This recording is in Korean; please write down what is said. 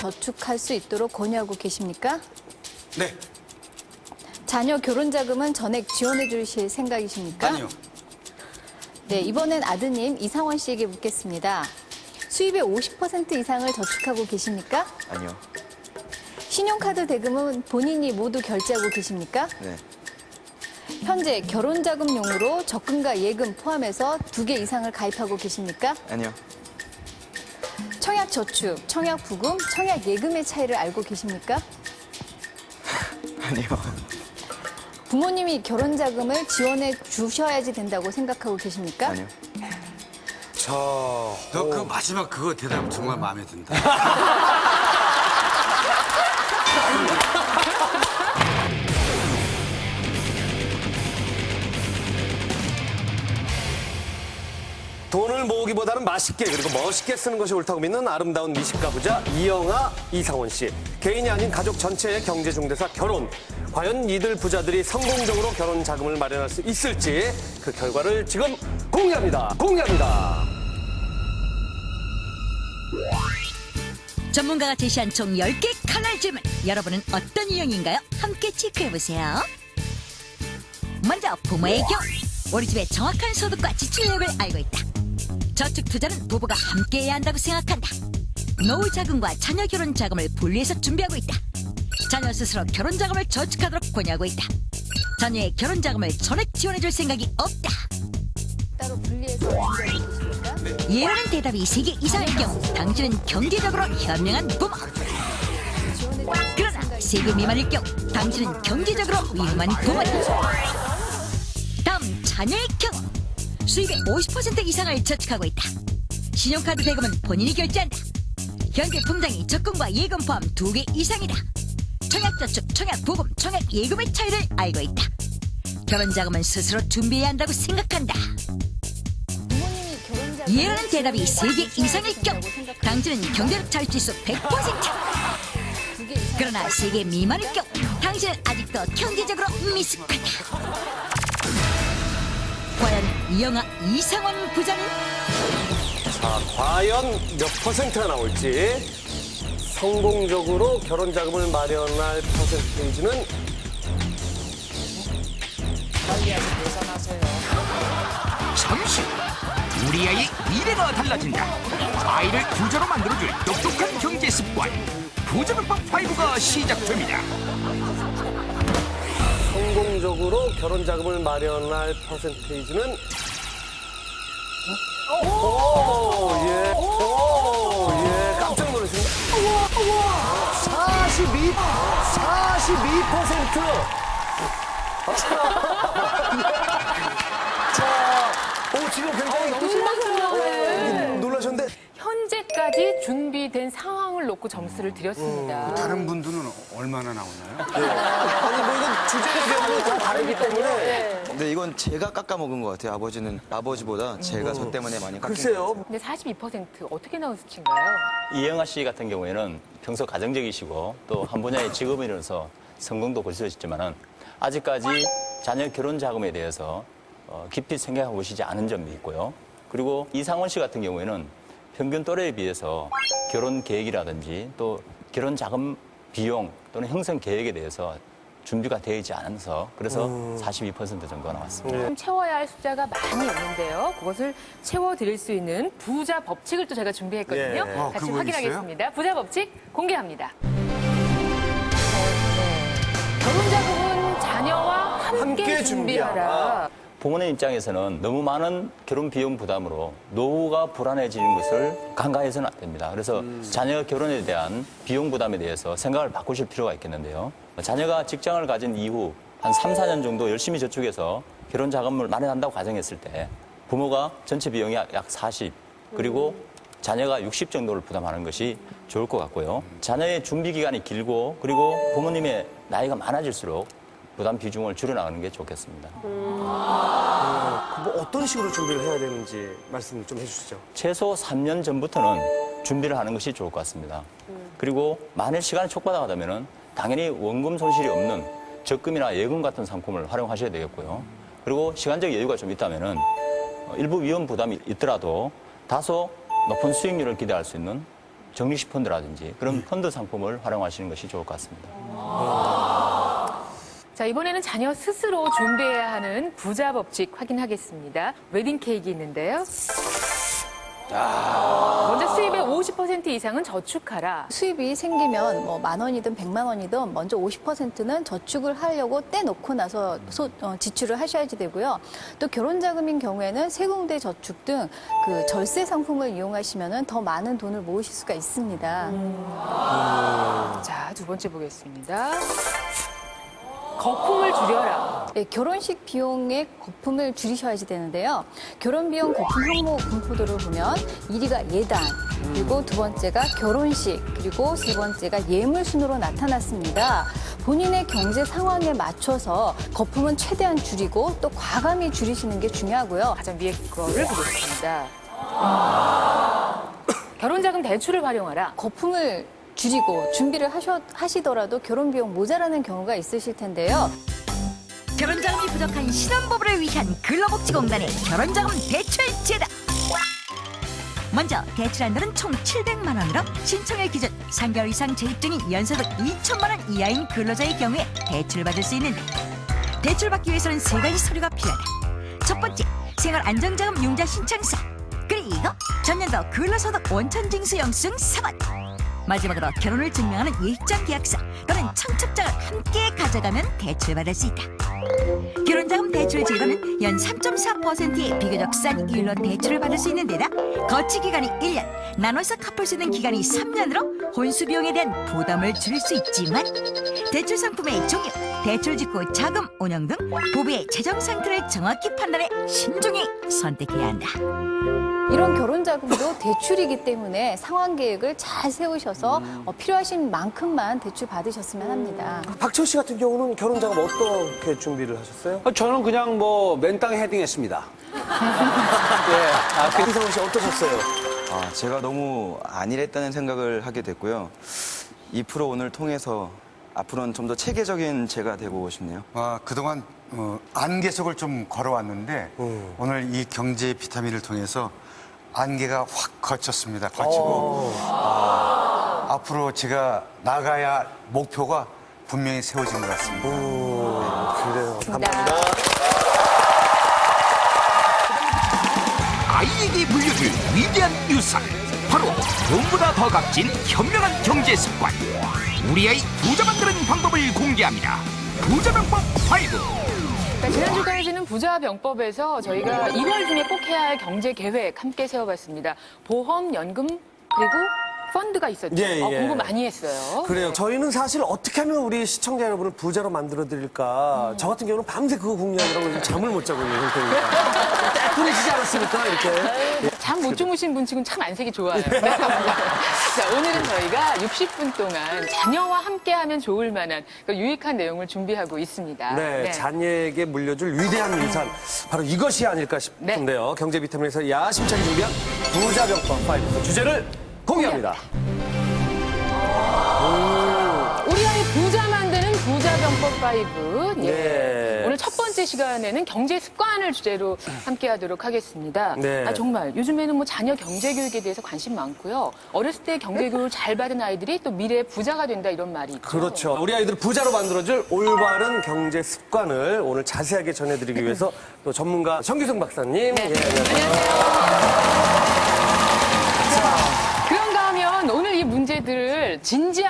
저축할 수 있도록 권유하고 계십니까? 네. 자녀 결혼 자금은 전액 지원해 주실 생각이십니까? 아니요. 네, 이번엔 아드님 이상원 씨에게 묻겠습니다. 수입의 50% 이상을 저축하고 계십니까? 아니요. 신용카드 대금은 본인이 모두 결제하고 계십니까? 네. 현재 결혼 자금용으로 적금과 예금 포함해서 2개 이상을 가입하고 계십니까? 아니요. 청약 저축, 청약 부금, 청약 예금의 차이를 알고 계십니까? 아니요. 부모님이 결혼 자금을 지원해 주셔야지 된다고 생각하고 계십니까? 아니요. 너 그 마지막 그거 대답 정말 마음에 든다. 돈을 모으기보다는 맛있게 그리고 멋있게 쓰는 것이 옳다고 믿는 아름다운 미식가 부자 이영아, 이상원 씨. 개인이 아닌 가족 전체의 경제 중대사 결혼. 과연 이들 부자들이 성공적으로 결혼 자금을 마련할 수 있을지 그 결과를 지금 공개합니다. 공개합니다. 전문가가 제시한 총 10개 칼날 질문. 여러분은 어떤 유형인가요? 함께 체크해보세요. 먼저 부모의 경우. 우리 집의 정확한 소득과 지출력을 알고 있다. 저축 투자는 부부가 함께 해야 한다고 생각한다. 노후 자금과 자녀 결혼 자금을 분리해서 준비하고 있다. 자녀 스스로 결혼 자금을 저축하도록 권유하고 있다. 자녀의 결혼 자금을 전액 지원해줄 생각이 없다. 따로 분리해서 준비하고 계십니까? 예라는 대답이 3개 이상일 경우 당신은 경제적으로 현명한 부모. 그러나 3개 미만일 경우 당신은 경제적으로 위험한 부모다. 다음 자녀의 경우 수입의 50% 이상을 저축하고 있다. 신용카드 대금은 본인이 결제한다. 현재 통장이 적금과 예금 포함 2개 이상이다. 청약저축, 청약보금, 청약예금의 차이를 알고 있다. 결혼자금은 스스로 준비해야 한다고 생각한다. 부모님이 결혼 자금을 예라는 대답이 3개 이상일 경우 당신은 경제력 자립지수 100%. 2개 이상 그러나 3개 미만일 경우 당신은 아직도 경제적으로 미숙하다. 과연 이영아, 이상원 부자는? 자, 과연 몇 퍼센트가 나올지 성공적으로 결혼 자금을 마련할 퍼센테이지는 잠시 후 우리 아이의 미래가 달라진다. 아이를 부자로 만들어줄 똑똑한 경제 습관 부자병법 5가 시작됩니다. 성공적으로 결혼 자금을 마련할 퍼센테이지는 오, 예, 깜짝 놀랐습니다. 42%. 자, 지금 굉장히 너무 놀라셨는데 현재까지 준비된 상황을 놓고 점수를 드렸습니다. 다른 분들은 얼마나 나오나요? 아니 뭐 이건 주제에 좀 다르기 때문에 근데 이건 제가 깎아먹은 것 같아요. 아버지보다 제가 저 때문에 많이 깎인 것 글쎄요. 같아요. 근데 42% 어떻게 나온 수치인가요? 이영아 씨 같은 경우에는 평소 가정적이시고 또 한 분야의 직업을 이뤄서 성공도 거두셨지만은 아직까지 자녀 결혼 자금에 대해서 깊이 생각해 보시지 않은 점이 있고요. 그리고 이상원 씨 같은 경우에는 평균 또래에 비해서 결혼 계획이라든지 또 결혼 자금 비용 또는 형성 계획에 대해서 준비가 되어 있지 않아서 그래서 42% 정도가 나왔습니다. 좀 채워야 할 숫자가 많이 있는데요. 그것을 채워드릴 수 있는 부자 법칙을 또 제가 준비했거든요. 예. 같이 그거 확인하겠습니다. 부자 법칙 공개합니다. 결혼 자금은 자녀와 함께 준비하라. 부모님 입장에서는 너무 많은 결혼 비용 부담으로 노후가 불안해지는 것을 간과해서는 안 됩니다. 그래서 자녀 결혼에 대한 비용 부담에 대해서 생각을 바꾸실 필요가 있겠는데요. 자녀가 직장을 가진 이후 한 3, 4년 정도 열심히 저축해서 결혼 자금을 마련한다고 가정했을 때 부모가 전체 비용이 약 40, 그리고 자녀가 60 정도를 부담하는 것이 좋을 것 같고요. 자녀의 준비 기간이 길고 그리고 부모님의 나이가 많아질수록 부담 비중을 줄여나가는 게 좋겠습니다. 뭐 어떤 식으로 준비를 해야 되는지 말씀 좀 해주시죠. 최소 3년 전부터는 준비를 하는 것이 좋을 것 같습니다. 그리고 만일 시간이 촉박하다면 당연히 원금 손실이 없는 적금이나 예금 같은 상품을 활용하셔야 되겠고요. 그리고 시간적 여유가 좀 있다면 일부 위험 부담이 있더라도 다소 높은 수익률을 기대할 수 있는 적립식 펀드라든지 그런 펀드 상품을 활용하시는 것이 좋을 것 같습니다. 자, 이번에는 자녀 스스로 준비해야 하는 부자 법칙 확인하겠습니다. 웨딩 케이크 있는데요. 먼저 수입의 50% 이상은 저축하라. 수입이 생기면 뭐 10,000원이든 100만 원이든 먼저 50%는 저축을 하려고 떼놓고 나서 지출을 하셔야지 되고요. 또 결혼자금인 경우에는 세공대 저축 등 그 절세 상품을 이용하시면 더 많은 돈을 모으실 수가 있습니다. 자, 두 번째 보겠습니다. 거품을 줄여라. 네, 결혼식 비용의 거품을 줄이셔야지 되는데요. 결혼 비용 거품 항목 분포도를 보면 1위가 예단, 그리고 두 번째가 결혼식, 그리고 세 번째가 예물 순으로 나타났습니다. 본인의 경제 상황에 맞춰서 거품은 최대한 줄이고 또 과감히 줄이시는 게 중요하고요. 가장 위에 거를 보겠습니다. 결혼자금 대출을 활용하라. 거품을 줄이고 준비를 하시더라도 결혼 비용 모자라는 경우가 있으실 텐데요. 결혼자금이 부족한 신혼부부를 위한 근로복지공단의 결혼자금 대출 제도. 먼저 대출 한도는 총 700만 원으로 신청일 기준 3개월 이상 재직 중인 연소득 2천만 원 이하인 근로자의 경우에 대출받을 수 있는데, 대출받기 위해서는 3가지 서류가 필요하다. 첫 번째, 생활안정자금 융자 신청서, 그리고 전년도 근로소득 원천징수 영수증 3번, 마지막으로 결혼을 증명하는 예익장 계약서 또는 청첩장을 함께 가져가면 대출받을 수 있다. 결혼자금 대출 제도는 연 3.4%의 비교적 싼 이율로 대출을 받을 수 있는 데다 거치 기간이 1년, 나눠서 갚을 수 있는 기간이 3년으로 혼수 비용에 대한 부담을 줄일 수 있지만, 대출 상품의 종류, 대출 직후 자금 운영 등 부부의 재정 상태를 정확히 판단해 신중히 선택해야 한다. 이런 결혼자금도 대출이기 때문에 상환 계획을 잘 세우셔서 필요하신 만큼만 대출 받으셨으면 합니다. 박철 씨 같은 경우는 결혼자금 어떻게 준비를 하셨어요? 저는 그냥 뭐 맨땅 헤딩했습니다. 이상원 씨 어떠셨어요? 제가 너무 안일했다는 생각을 하게 됐고요. 이 프로 오늘 통해서 앞으로는 좀 더 체계적인 제가 되고 싶네요. 그동안 안개 속을 좀 걸어왔는데 오늘 이 경제 비타민을 통해서 안개가 확 거쳤습니다. 거치고 앞으로 제가 나가야 할 목표가 분명히 세워진 것 같습니다. 그래요. 감사합니다. 아이에게 물려줄 위대한 유산, 바로 돈보다 더 값진 현명한 경제 습관. 우리 아이 부자 만드는 방법을 공개합니다. 부자병법 5. 지난 주간에는 부자 병법에서 저희가 2월 중에 꼭 해야 할 경제 계획 함께 세워봤습니다. 보험, 연금, 그리고 펀드가 있었죠. 예, 예. 공부 많이 했어요. 그래요. 저희는 사실 어떻게 하면 우리 시청자 여러분을 부자로 만들어드릴까. 저 같은 경우는 밤새 그거 궁리하느라고 요즘 잠을 못 자고 있는 상태입니다. 때뿐이시지 않았습니까? 이렇게. 잠 못 주무신 분 지금 참 안색이 좋아요. 네. 자, 오늘은 저희가 60분 동안 자녀와 함께하면 좋을 만한 그 유익한 내용을 준비하고 있습니다. 네, 자녀에게 물려줄 위대한 유산. 바로 이것이 아닐까 싶은데요. 경제 비타민에서 야심차게 준비한 부자병법 5 주제를 공개합니다. 우리 아이 부자 만드는 부자병법 5. 예. 네. 오늘 첫 번째 시간에는 경제 습관을 주제로 함께 하도록 하겠습니다. 네. 정말 요즘에는 뭐 자녀 경제 교육에 대해서 관심 많고요. 어렸을 때 경제 교육을 잘 받은 아이들이 또 미래에 부자가 된다 이런 말이 있죠. 그렇죠. 우리 아이들을 부자로 만들어줄 올바른 경제 습관을 오늘 자세하게 전해드리기 위해서 또 전문가 정규승 박사님. 네. 예, 안녕하세요. 그런가 하면 오늘 이 문제들을 진지하게